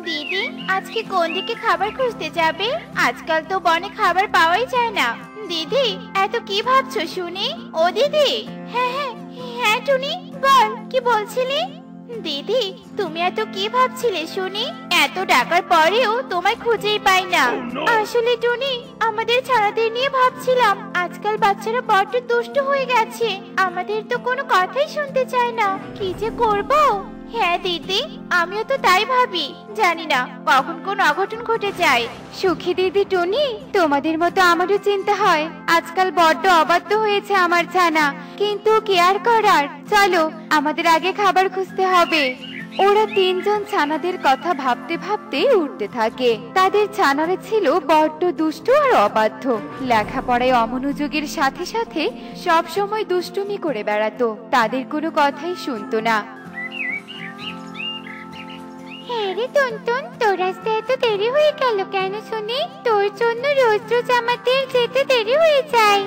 দিদি আজকে কোন দিকে খাবার খুঁজতে যাবে? আজকাল তো বনে খাবার পাওয়াই যায় না। দিদি এত কি ভাবছো শুনি? ও দিদি। হ্যাঁ হ্যাঁ হ্যাঁ টুনি, বল কি বলছিলি? দিদি তুমি এত কি ভাবছিলে শুনি? এত ডাকার পরেও তোমায় খুঁজেই পাই না। আসলে টুনি, আমাদের ছানাদের নিয়ে ভাবছিলাম। আজকাল বাচ্চারা বড্ড দুষ্ট হয়ে গেছে, আমাদের তো কোনো কথাই শুনতে চায় না। কি যে করব? হ্যাঁ দিদি, আমিও তো তাই ভাবি। জানি না কখন কোন অঘটন ঘটে যায়। সুখী দিদি, টুনি, তোমাদের মতো আমারও চিন্তা হয়। আজকাল বড্ড অবাধ্য হয়েছে আমার ছানা, কিন্তু কি আর করার। চলো আমাদের আগে খাবার খুঁজতে হবে। ওরা তিনজন ছানাদের কথা ভাবতে ভাবতে উঠতে থাকে। তাদের ছানারা ছিল বড্ড দুষ্ট আর অবাধ্য। লেখাপড়ায় অমনোযোগের সাথে সাথে সব সময় দুষ্টুমি করে বেড়াতো। তাদের কোনো কথাই শুনতো না। হ্যাঁ রে টুনটুন, তোর আসতে এত দেরি হয়ে গেল কেন শুনি? তোর জন্য রোজ রোজ আমাদের যেতে দেরি হয়ে যায়।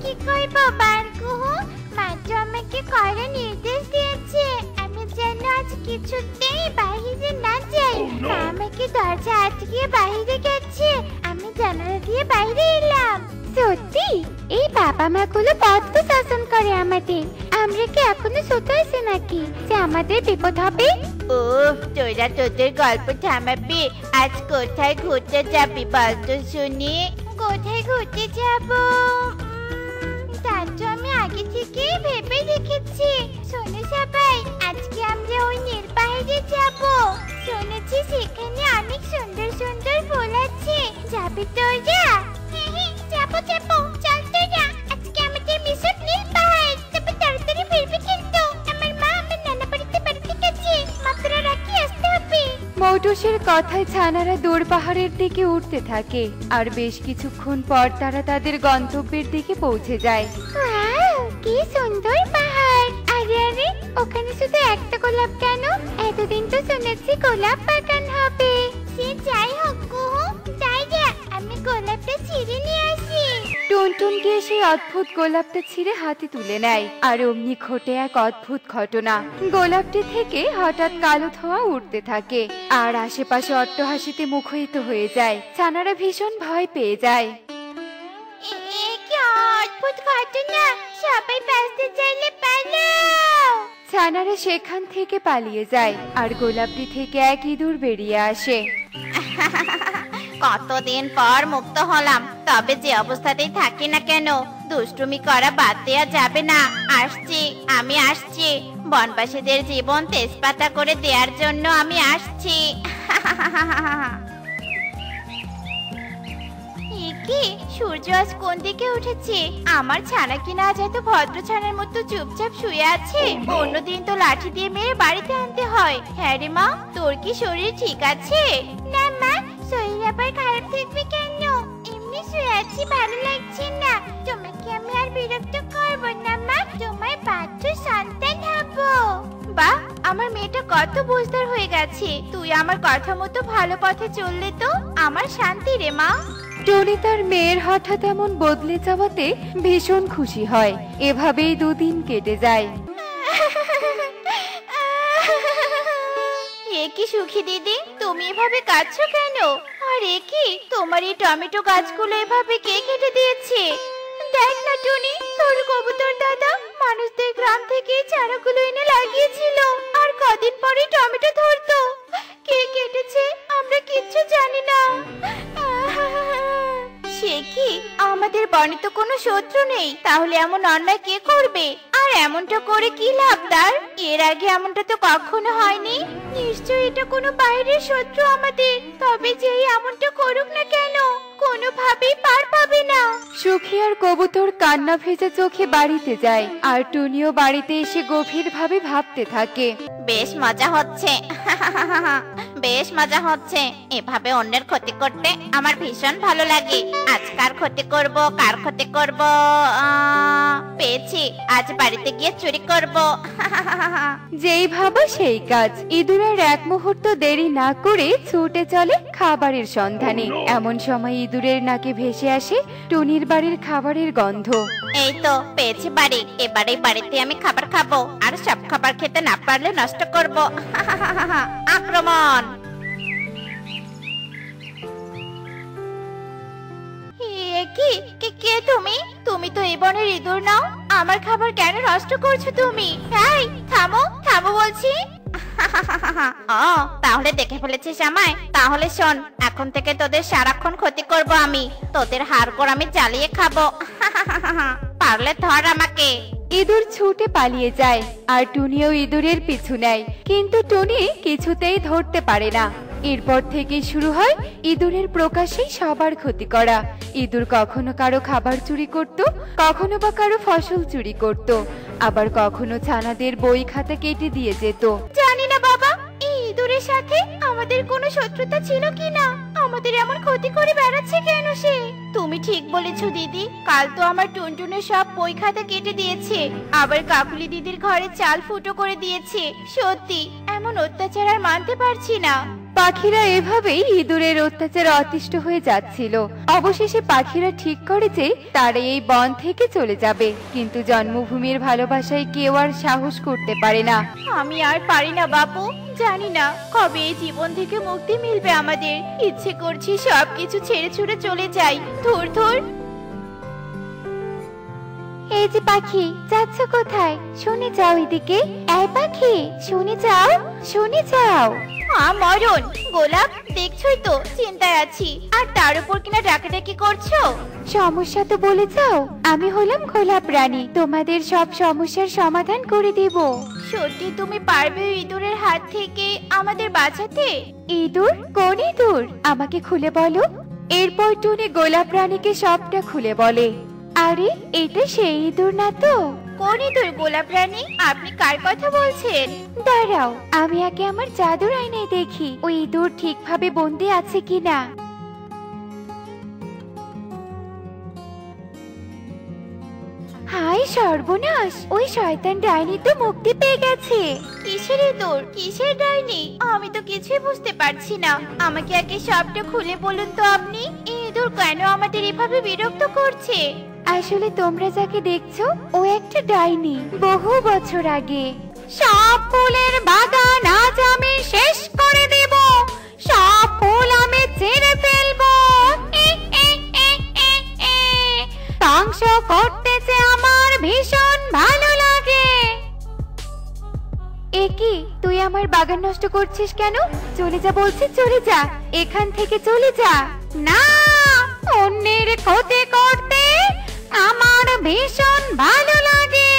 কি করবো বারকুহু, মাত্র আমাকে কড়া নির্দেশ দিয়েছে আমি যেন আজ কিছুতেই বাহিরে না যাই। মা আমাকে দরজা আটকিয়ে বাহিরে গেছে, আমি জানালা দিয়ে বাইরে এলাম। সত্যি? এই বাবা মা গুলো বড্ড শাসন করে আমাদের। আমরা কি এখনো ছোট আছি নাকি যে আমাদের বিপদ হবে? উফ, তোরা তোদের গল্প থামাবি। আজ কোথায় ঘুরতে যাবি বলতো শুনি? কোথায় ঘুরতে যাব? তা তো আমি আগে থেকেই ভেবে রেখেছি। শোনো সবাই, আজকে আমরা ওই নীল পাহাড়ে যাব। শুনেছি সেখানে অনেক সুন্দর সুন্দর ফুল আছে। যাবি তোরা? হ্যাঁ হ্যাঁ যাবো যাবো, চল তোরা। আজকে আমাদের মিশন নীল পাহাড়। তবে তাড়াতাড়ি ফিরবি কিন্তু। আমার মা আমার নানা বাড়িতে গেছে, মাত্র রাখি আসতে হবে। মৌটুসের কথায় ছানারা দূর পাহাড়ের দিকে উঠতে থাকে। আর বেশ কিছুক্ষণ পর তারা তাদের গন্তব্যের দিকে পৌঁছে যায়। ওয়াও, কি সুন্দর পাহাড়! আরে আরে, ওখানে শুধু একটা গোলাপ কেন? এতদিন তো শুনেছি গোলাপ বাগান হবে। সে যাই হোক কুহু, তাই যা আমি গোলাপটা ছিঁড়ে নিয়ে আসি। টুনটুন গিয়ে সেই অদ্ভুত গোলাপটা ছিঁড়ে হাতে তুলে নেয়। আর অমনি ঘটে এক অদ্ভুত ঘটনা। গোলাপটি থেকে হঠাৎ কালো ধোঁয়া উঠতে থাকে আর আশেপাশে অট্টহাসিতে মুখরিত হয়ে যায়। ছানারা ভীষণ ভয় পেয়ে যায়। এ কি অদ্ভুত ঘটনা! সবাই বাঁচতে চাইলে পালাও। ছানারা সেখান থেকে পালিয়ে যায় আর গোলাপটি থেকে এক ইঁদুর বেরিয়ে আসে। কতদিন পর মুক্ত হলাম, তবে যে অবস্থাতেই থাকি না কেন দুষ্টুমি করা বাদ দেওয়া যাবে না। আসছি, আমি আসছি। বনবাসীদের জীবন তেজপাতা করে দেওয়ার জন্য আমি আসছি। কি সূর্য আজ কোন দিকে উঠেছে? আমার ছানা কিনা আজ এত ভদ্র ছানার মতো চুপচাপ শুয়ে আছে। অন্যদিন তো লাঠি দিয়ে মেরে বাড়িতে আনতে হয়। হ্যাঁ রে মা, তোর কি শরীর ঠিক আছে? না মা, শরীর আবার খারাপ থাকবে কেন? এমনি শুয়ে আছি, ভালো লাগছে না। তোমাকে আমি আর বিরক্ত করবো না মা, তোমার পাত্র সন্তান হবো। বাহ, আমার মেয়েটা কত বুঝদার হয়ে গেছে। তুই আমার কথা মতো ভালো পথে চললে তো আমার শান্তি রে মা। টনি তার মেয়ের হঠাৎ এমন বদলে যাওয়াতে ভীষণ খুশি হয়। এভাবেই দুদিন কেটে যায়। এ কি সুখী দিদি, তুমি এভাবে কাঁদছো কেন? আর এ কি তোমার এই টমেটো গাছগুলো এভাবে কে কেটে দিয়েছে? দেখ না টনি, তোর কবুতর দাদা মানুষদের গ্রাম থেকে চারাগুলো এনে লাগিয়েছিল, আর কদিন পরে টমেটো ধরতো। কে কেটেছে আমরা কিচ্ছু জানি না। সে কি, আমাদের বনে তো কোনো শত্রু নেই, তাহলে এমন অন্যায় কে করবে? আর এমনটা করে কি লাভ তার? এর আগে এমনটা তো কখনো হয়নি। নিশ্চয়ই এটা কোনো বাইরের শত্রু আমাদের। তবে যেই এমনটা করুক না কেন, কোনোভাবেই পার পাবে না। সুখী আর কবুতর কান্না ভেজা চোখে বাড়িতে যায়। আর টুনিও বাড়িতে এসে গভীরভাবে ভাবতে থাকে। বেশ মজা হচ্ছে, বেশ মজা হচ্ছে। এভাবে অন্যের ক্ষতি করতে আমার ভীষণ ভালো লাগে। আজ কার ক্ষতি করব, কার ক্ষতি করব? পেয়েছি, আজ বাড়িতে গিয়ে চুরি করব। যেই ভাবো সেই কাজ। ইঁদুরের এক মুহূর্ত দেরি না করে ছুটে চলে খাবারের সন্ধানে। এমন সময় ইঁদুরের নাকে ভেসে আসে টুনির বাড়ির খাবারের গন্ধ। এই তো পেয়েছি বাড়ি, এবারে বাড়িতে আমি খাবার খাবো, আর সব খাবার খেতে না পারলে নষ্ট করব। আক্রমণ! কি কে কে তুমি? তুমি তো এই বনের ইঁদুর নাও, আমার খাবার কেন নষ্ট করছো তুমি? এই থামো থামো বলছি। ও তাহলে দেখে ফেলেছিস আমায়? তাহলে শোন, এখন থেকে তোদের সারাক্ষণ ক্ষতি করব আমি, তোদের হাড়গোড় আমি জ্বালিয়ে খাবো। পারলে ধর আমাকে। ইঁদুর ছুটে পালিয়ে যায় আর টুনিও ইঁদুরের পিছু নেয়, কিন্তু টুনি কিছুতেই ধরতে পারে না। এরপর থেকে শুরু হয় ইঁদুরের প্রকাশেই সবার ক্ষতি করা। ইঁদুর কখনো কারো খাবার চুরি করত, কখনো বা কারো ফসল চুরি করত, আবার কখনো ছানাদের বই খাতা কেটে দিয়ে যেত। জানি না বাবা, এই ইঁদুরের সাথে আমাদের কোনো শত্রুতা ছিল কিনা, আমাদের এমন ক্ষতি করে বেড়াচ্ছে কেন সে? তুমি ঠিক বলেছো দিদি, কাল তো আমার টুনটুনের সব বই খাতা কেটে দিয়েছে, আবার কাকুলি দিদির ঘরে চাল ফুটো করে দিয়েছে। সত্যি এমন অত্যাচার আর মানতে পারছি না। পাখিরা এভাবেই ইঁদুরের অত্যাচার অতিষ্ঠ হয়ে যাচ্ছিল। অবশেষে পাখিরা ঠিক করে যে তারা এই বন থেকে চলে যাবে, কিন্তু জন্মভূমির ভালোবাসায় কেউ আর সাহস করতে পারে না। আমি আর পারি না বাপু, জানি না কবে এই জীবন থেকে মুক্তি মিলবে আমাদের। ইচ্ছে করছি সবকিছু ছেড়ে ছুড়ে চলে যাই। ধুর ধুর। এই যে পাখি, যাচ্ছ কোথায়? শুনে যাও এদিকে। এই পাখি, শুনে যাও, শুনে যাও। মরণ গোলাপ, দেখছই তো চিন্তায় আছি, আর তার উপর কিনা ডাকাডাকি করছো। সমস্যা তো বলে যাও। আমি হলাম গোলাপ রানী, তোমাদের সব সমস্যার সমাধান করে দেব। সত্যি তুমি পারবে ইঁদুরের হাত থেকে আমাদের বাঁচাতে? ইঁদুর? কোন ইঁদুর? আমাকে খুলে বলো। এরপর টুনি গোলাপ রানীকে সবটা খুলে বলে। আরে এটা সেই ইঁদুর না তো? কোন ইঁদুর গোলাপ রানী? আপনি কার কথা বলছেন? দাঁড়াও, আমি আগে আমার জাদুর আয়নায় দেখি ওই ইঁদুর ঠিকভাবে বন্দি আছে কিনা। হায় সর্বনাশ, ওই শয়তান ডাইনি তো মুক্তি পেয়ে গেছে। কিসের ইঁদুর, কিসের ডাইনি? আমি তো কিছুই বুঝতে পারছি না। আমাকে আগে সবটা খুলে বলুন তো আপনি, এই ইঁদুর কেন আমাদের এভাবে বিরক্ত করছে? আসলে তোমরা যাকে দেখছো ও একটা ডাইনি। বহু বছর আগে সব ফুলের বাগান আজ আমি শেষ করে দেব, সব ফুল আমি ছিঁড়ে ফেলবো। ধ্বংস করতেছে আমার ভীষণ ভালো লাগে। এ কি, তুই আমার বাগান নষ্ট করছিস কেন? চলে যা বলছি, চলে যা, এখান থেকে চলে যা। না, অন্যের ক্ষতি করতে আমার ভীষণ ভালো লাগে।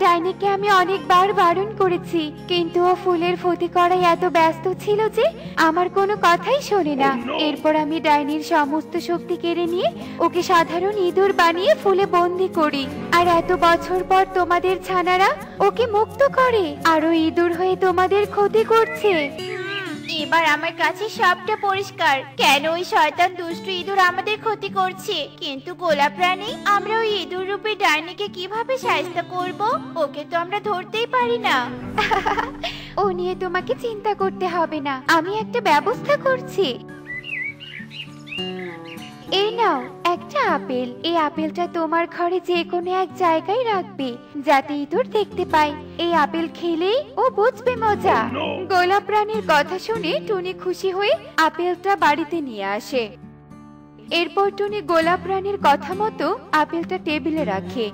ডাইনিকে আমি অনেকবার বারণ করেছি, কিন্তু ও ফুলের ক্ষতি করায় এত ব্যস্ত ছিল যে আমার কোনো কথাই শোনে না। এরপর আমি ডাইনির সমস্ত শক্তি কেড়ে নিয়ে ওকে সাধারণ ইঁদুর বানিয়ে ফুলে বন্দি করি, আর এত বছর পর তোমাদের ছানারা ওকে মুক্ত করে আরো ইঁদুর হয়ে তোমাদের ক্ষতি করছে। এবার আমার কাছে সবটা পরিষ্কার, কেন ওই শয়তান দুষ্ট ইঁদুর আমাদের ক্ষতি করছে। কিন্তু গোলাপ রানী, আমরা ওই ইঁদুর রূপে ডাইনিকে কিভাবে সাহায্য করব? ওকে তো আমরা ধরতেই পারি না। ও নিয়ে তোমাকে চিন্তা করতে হবে না, আমি একটা ব্যবস্থা করছি। এই নাও একটা আপেল, এই আপেলটা তোমার ঘরে যে কোনো এক জায়গায় রাখবে যাতে ইঁদুর দেখতে পায়। এই আপেল খেলেই ও বুঝবে মজা। গোলাপ রানীর কথা শুনে টুনি খুশি হয়ে আপেলটা বাড়িতে নিয়ে আসে। এরপর টুনি গোলাপ রানীর কথা মতো আপেলটা টেবিলে রাখে।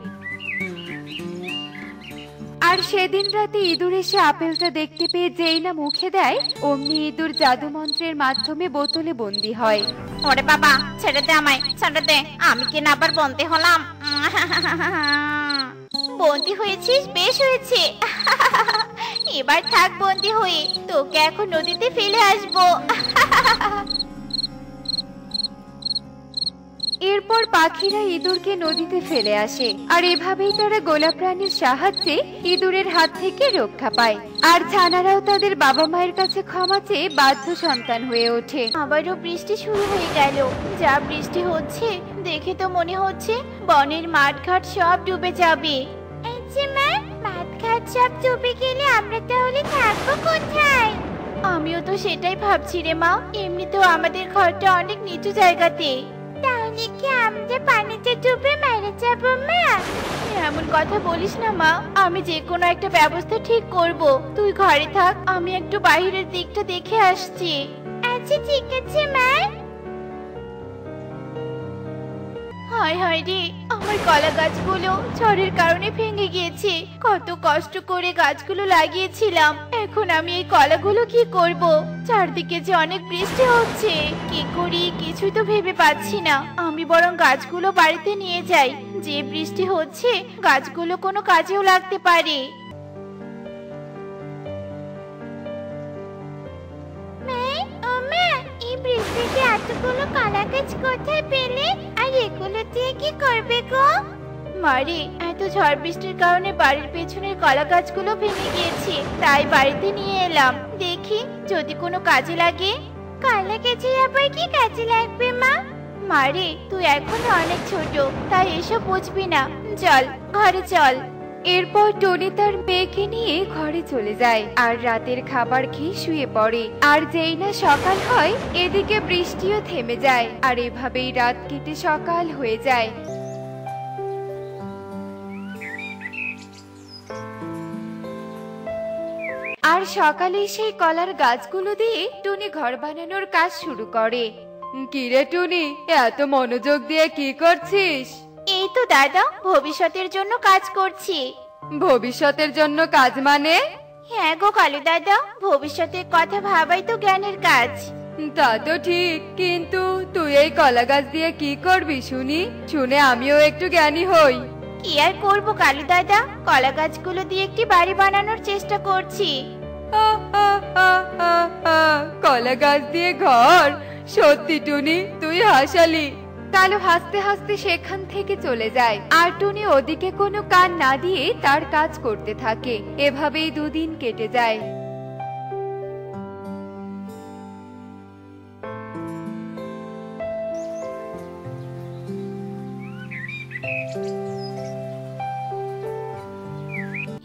আর সেদিন রাতে ইঁদুর এসে আপেলটা দেখতে পেয়ে যেই না মুখে দেয়, অমনি ইঁদুর জাদু মন্ত্রের মাধ্যমে বোতলে বন্দি হয়। ওরে বাবা, ছেড়ে দে আমায়, ছেড়ে দে। আমি কি না আবার বন্দি হলাম? বন্দি হয়েছিস, বেশ হয়েছে। এবার থাক বন্দি হয়ে, তোকে এখন নদীতে ফেলে আসবো। এরপর পাখিরা ইঁদুরকে নদীতে ফেলে আসে, আর এভাবেই তারা গোলাপ রানীর সাহায্যে ইঁদুরের হাত থেকে রক্ষা পায়। আর ছানারাও তাদের বাবা মায়ের কাছে ক্ষমা চেয়ে বাধ্য সন্তান হয়ে ওঠে। আবারও বৃষ্টি শুরু হয়ে গেল। যা বৃষ্টি হচ্ছে দেখে তো মনে হচ্ছে বনের মাঠঘাট সব ডুবে যাবে। মা, মাঠঘাট সব ডুবে গেলে আমরা তাহলে থাকবো কোথায়? আমিও তো সেটাই ভাবছি রে মা। এমনিতেও আমাদের ঘরটা অনেক নিচু জায়গাতে। তাহলে কি আমরা পানিতে ডুবে মারা যাবো মা? এমন কথা বলিস না মা, আমি যে কোনো একটা ব্যবস্থা ঠিক করব। তুই ঘরে থাক, আমি একটু বাইরের দিকটা দেখে আসছি। আচ্ছা ঠিক আছে মা। হায় হায় রে, আমার কলা গাছগুলো ঝড়ের কারণে ভেঙে গিয়েছে। কত কষ্ট করে গাছগুলো লাগিয়েছিলাম, এখন আমি এই কলাগুলো কি করব? চারদিকে যে অনেক বৃষ্টি হচ্ছে, কি করি কিছুই তো ভেবে পাচ্ছি না। আমি বরং গাছগুলো বাড়িতে নিয়ে যাই, যে বৃষ্টি হচ্ছে গাছগুলো কোনো কাজেও লাগতে পারে। এই বৃষ্টিতে এতগুলো কলা গাছ কোথায় পেলে? আর এগুলো দিয়ে কি করবে গো? মারে, এত ঝড় বৃষ্টির কারণে বাড়ির পেছনের কলা গাছগুলো ভেঙে গিয়েছে, তাই বাড়িতে নিয়ে এলাম। দেখি যদি কোনো কাজে লাগে। কলা গাছে আবার কি কাজে লাগবে মা? মারে, তুই এখনো অনেক ছোট, তাই এসব বুঝবি না। চল ঘরে চল। এরপর টনি তার মেয়েকে নিয়ে ঘরে চলে যায় আর রাতের খাবার খেয়ে শুয়ে পড়ে। আর যেই না সকাল হয়, এদিকে বৃষ্টিও থেমে যায়। আর এভাবেই রাত কেটে সকাল হয়ে যায়। আর সকালে সেই কলার গাছগুলো দিয়ে টুনি ঘর বানানোর কাজ শুরু করে। কিরে টুনি, এত মনোযোগ দিয়ে কি করছিস? এই তো দাদা, ভবিষ্যতের জন্য কাজ করছি। ভবিষ্যতের জন্য কাজ মানে? হ্যাঁ গো কালু দাদা, ভবিষ্যতের কথা ভাবাই তো জ্ঞানের কাজ। তা তো ঠিক, কিন্তু তুই এই কলা গাছ দিয়ে কি করবি শুনি? শুনে আমিও একটু জ্ঞানী হই। কি আর করবো কালু দাদা, কলা গাছগুলো দিয়ে একটি বাড়ি বানানোর চেষ্টা করছি। কলা গাছ দিয়ে ঘর? সত্যি টুনি, তুই হাসালি। কালু হাসতে হাসতে সেখান থেকে চলে যায়। আর টুনি ওদিকে কোনো কান না দিয়ে তার কাজ করতে থাকে। এভাবেই দুদিন কেটে যায়।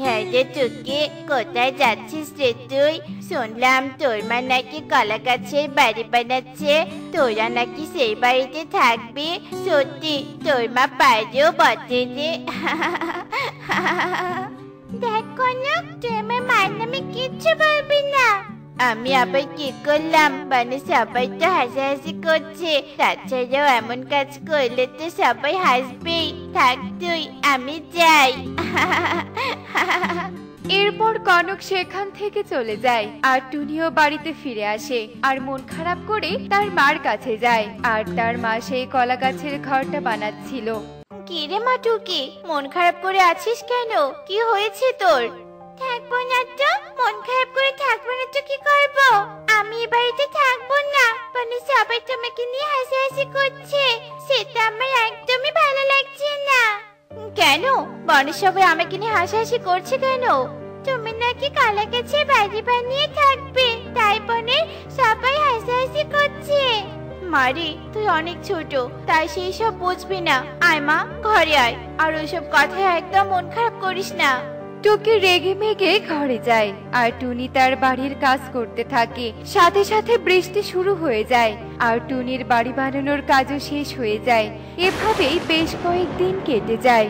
হ্যাঁ রে টুকি, কোথায় যাচ্ছিস রে তুই? শুনলাম তোর মা নাকি কলা গাছের বাড়ি বানাচ্ছে, তোরা নাকি সেই বাড়িতে থাকবি। সত্যি তোর মা পারেও বটে রে। দেখো না, তুই আমার মায়ের নামে কিচ্ছু বলবি না। আমি আবার কি করলাম? মানে সবাই তো হাসাহাসি করছে, তাছাড়াও এমন কাজ করলে তো সবাই হাসবেই। থাক তুই, আমি যাই। এরপর কনক সেখান থেকে চলে যায় আর টুনিও বাড়িতে ফিরে আসে আর মন খারাপ করে তার মার কাছে যায়। আর তার মা সেই কলা গাছের ঘরটা বানাচ্ছিল। কি রে মা টুকি, মন খারাপ করে আছিস কেন? কি হয়েছে তোর? থাকবো না তো, মন খারাপ করে থাকবো না তো কি করবো? আমি এই বাড়িতে থাকবো না, মানে সবাই তোমাকে নিয়ে হাসাহাসি করছে, সেটা আমার একদমই ভালো লাগছে না। কেন? বনের সবাই আমাকে নিয়ে হাসাহাসি করছে কেন? তুমি নাকি কলা গাছে বাড়ি বানিয়ে থাকবে, তাই বনের সবাই হাসাহাসি করছে। মারি, তুই অনেক ছোট, তাই সেই সব বুঝবি না। আয় মা, ঘরে আয়, আর ওইসব কথায় একদম মন খারাপ করিস না। টুকি রেগে মেগে ঘরে যায় আর টুনি তার বাড়ির কাজ করতে থাকে। সাথে সাথে বৃষ্টি শুরু হয়ে যায় আর টুনির বাড়ি বানানোর কাজও শেষ হয়ে যায়। এভাবেই বেশ কয়েকদিন কেটে যায়।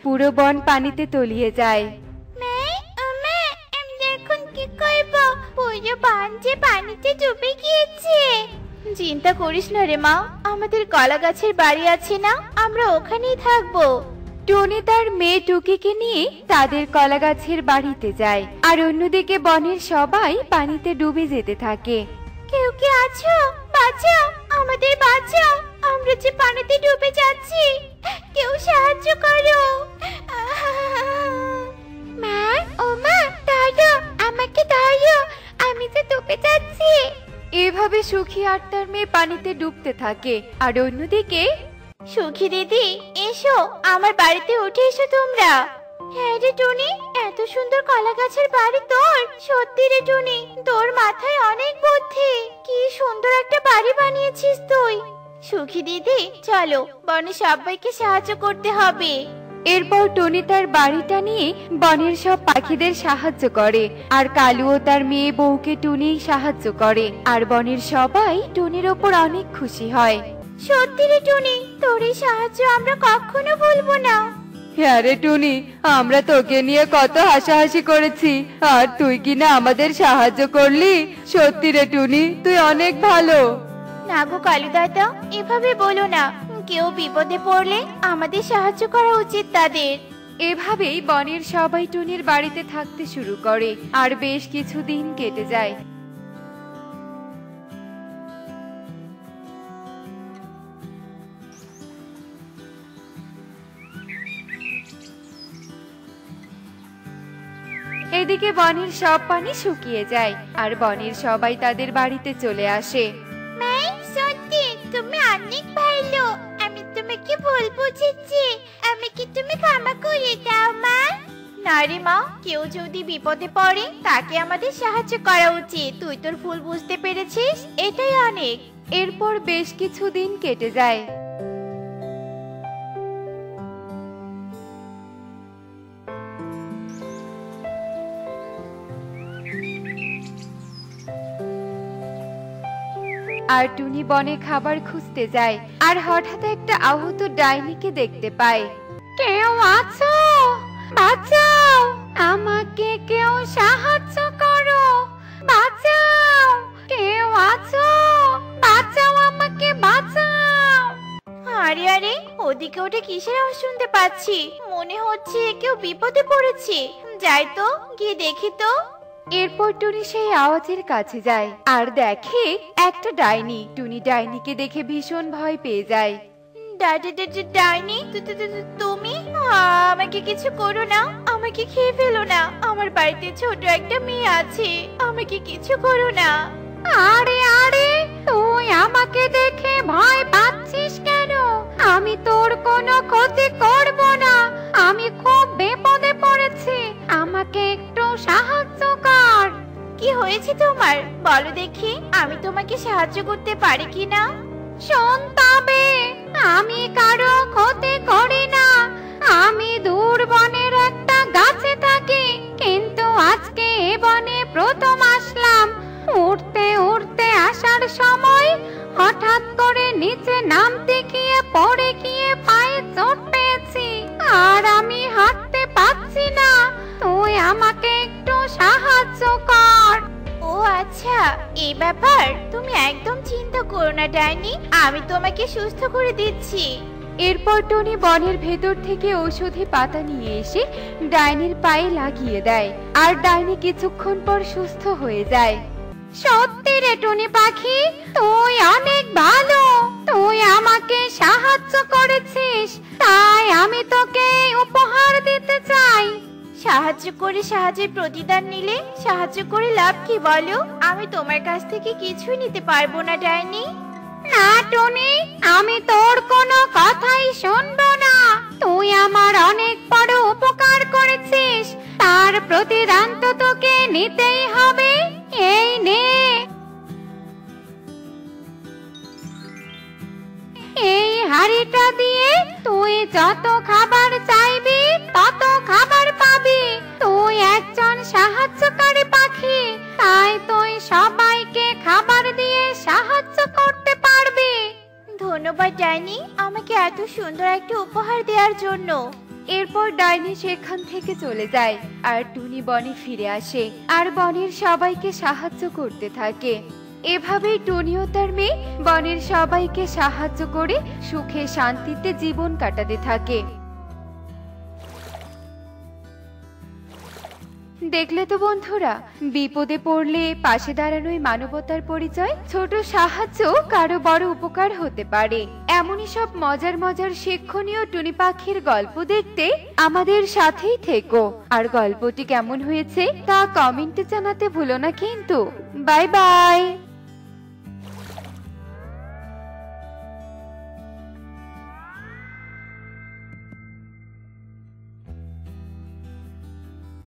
পুরো বন পানিতে তলিয়ে যায়। এখন কি করব? পুরো বন যে পানিতে ডুবে গিয়েছে। চিন্তা করিস না রে মা, আমাদের কলা গাছের বাড়ি আছে না, আমরা ওখানেই থাকবো। টুনি তার মেয়ে টুকিকে নিয়ে তাদের কলা গাছের বাড়িতে যায় আর অন্যদিকে বনের সবাই পানিতে ডুবে যেতে থাকে। কেউ কি আছো? বাঁচাও, আমাদের বাঁচাও, আমরা যে পানিতে ডুবে যাচ্ছি, কেউ সাহায্য করো। মা, ও মা, ধরো আমাকে, ধরো, আমি যে ডুবে যাচ্ছি। এভাবে সুখী আর তার মেয়ে পানিতে ডুবতে থাকে। আর অন্যদিকে সুখী দিদি, এসো, আমার বাড়িতে উঠে এসো তোমরা। হ্যাঁ রে টুনি, এত সুন্দর কলা গাছের বাড়ি তোর। সত্যি রে টুনি, তোর মাথায় অনেক বুদ্ধি। কি সুন্দর একটা বাড়ি বানিয়েছিস তুই। সুখী দিদি, চলো, বনে সবাইকে সাহায্য করতে হবে। এরপর টুনি তার বাড়িটা নিয়ে বনের সব পাখিদের সাহায্য করে আর কালুও তার মেয়ে বউকে টুনি সাহায্য করে। আর বনের সবাই টুনির ওপর অনেক খুশি হয়। সত্যি রে টুনি, তোর এই সাহায্য আমরা কখনো ভুলবো না। হ্যাঁ রে টুনি, আমরা তোকে নিয়ে কত হাসাহাসি করেছি, আর তুই কিনা আমাদের সাহায্য করলি। সত্যি রে টুনি, তুই অনেক ভালো। না গো কালু দাদা, এভাবে বলো না। কেউ বিপদে পড়লে আমাদের সাহায্য করা উচিত তাদের। এভাবেই বনের সবাই টুনির বাড়িতে থাকতে শুরু করে আর বেশ কিছুদিন কেটে যায়। এদিকে বনের সব পানি শুকিয়ে যায় আর বনের সবাই তাদের বাড়িতে চলে আসে। মাই, সত্যি তুমি অনেক ভালো। আমি তোমাকে ভুল বুঝেছি। আমাকে তুমি ক্ষমা করে দাও মা। না রে মা, কেউ যদি বিপদে পড়ে তাকে আমাদের সাহায্য করা উচিত। তুই তোর ভুল বুঝতে পেরেছিস, এটাই অনেক। এরপর বেশ কিছুদিন কেটে যায়। আর টুনি বনে খাবার খুঁজতে যায় আর হঠাৎ একটা আহত ডাইনিকে দেখতে পায়। কেউ আছো? বাঁচাও, আমাকে কেউ সাহায্য করো, বাঁচাও, কেউ আছো? বাঁচাও, আমাকে বাঁচাও। আরে আরে, ওদিকে ওটা কিসের আওয়াজ শুনতে পাচ্ছি? মনে হচ্ছে কেউ বিপদে পড়েছে। যাই তো, গিয়ে দেখি তো। এরপর টুনি সেই আওয়াজের কাছে যায় আর দেখে একটা ডাইনি। টুনি ডাইনিকে দেখে ভীষণ ভয় পেয়ে যায়। ডাইনি, তুমি আমাকে কিছু করো না, আমাকে খেয়ে ফেলো না। আমার বাড়িতে ছোট একটা মেয়ে আছে, আমাকে কিছু করো না। আরে আরে, তুই আমাকে দেখে ভয় পাচ্ছিস কেন? আমি তোর কোনো ক্ষতি করব না। আমি খুব বিপদে পড়েছি, আমাকে একটু সাহায্য কর। কি হয়েছে তোমার? বলো দেখি, আমি তোমাকে সাহায্য করতে পারি কিনা। শোন তবে, আমি কারো ক্ষতি করি না। আমি দূর বনের একটা গাছে থাকি, কিন্তু আজকে এ বনে প্রথম আসলাম। উড়তে উড়তে আসার সময় হঠাৎ করে নিচে নামতে গিয়ে পড়ে গিয়ে পায়ে চোট পেয়েছি আর আমি হাঁটতে পারছি না। তুই আমাকে একটু সাহায্য কর। ও আচ্ছা, এই ব্যাপার। তুমি একদম চিন্তা করো না ডাইনি, আমি তোমাকে সুস্থ করে দিচ্ছি। এরপর টনি বনের ভেতর থেকে ঔষধি পাতা নিয়ে এসে ডাইনির পায়ে লাগিয়ে দেয় আর ডাইনি কিছুক্ষণ পর সুস্থ হয়ে যায়। সত্যি রে টুনি পাখি, তুই অনেক ভালো। তুই আমাকে সাহায্য করেছিস, তাই আমি তোকে উপহার দিতে চাই। সাহায্য করে সাহায্যের প্রতিদান নিলে সাহায্য করে লাভ কি বলো? আমি তোমার কাছ থেকে কিছুই নিতে পারবো না ডাইনি। না টনি, আমি তোর কোনো কথাই শুনবো না। তুই আমার অনেক বড় উপকার করেছিস, তার প্রতিদান তো তোকে নিতেই হবে। এই নে, এই হাড়িটা দিয়ে তুই যত খাবার চাইবি তত খাবার পাবি। তুই একজন সাহায্যকারী পাখি, তাই তুই সবাইকে খাবার দিয়ে সাহায্য করতে পারবি। ধন্যবাদ ডাইনি, আমাকে এত সুন্দর একটা উপহার দেওয়ার জন্য। এরপর ডাইনি সেখান থেকে চলে যায় আর টুনি বনে ফিরে আসে আর বনের সবাইকে সাহায্য করতে থাকে। এভাবেই টুনি ও তার মেয়ে বনের সবাইকে সাহায্য করে সুখে শান্তিতে জীবন কাটাতে থাকে। দেখলে তো বন্ধুরা, বিপদে পড়লে পাশে দাঁড়ানোই মানবতার পরিচয়। ছোট সাহায্য কারো বড় উপকার হতে পারে। এমনই সব মজার মজার শিক্ষণীয় টুনি পাখির গল্প দেখতে আমাদের সাথেই থেকো। আর গল্পটি কেমন হয়েছে তা কমেন্টে জানাতে ভুলো না কিন্তু। Bye bye.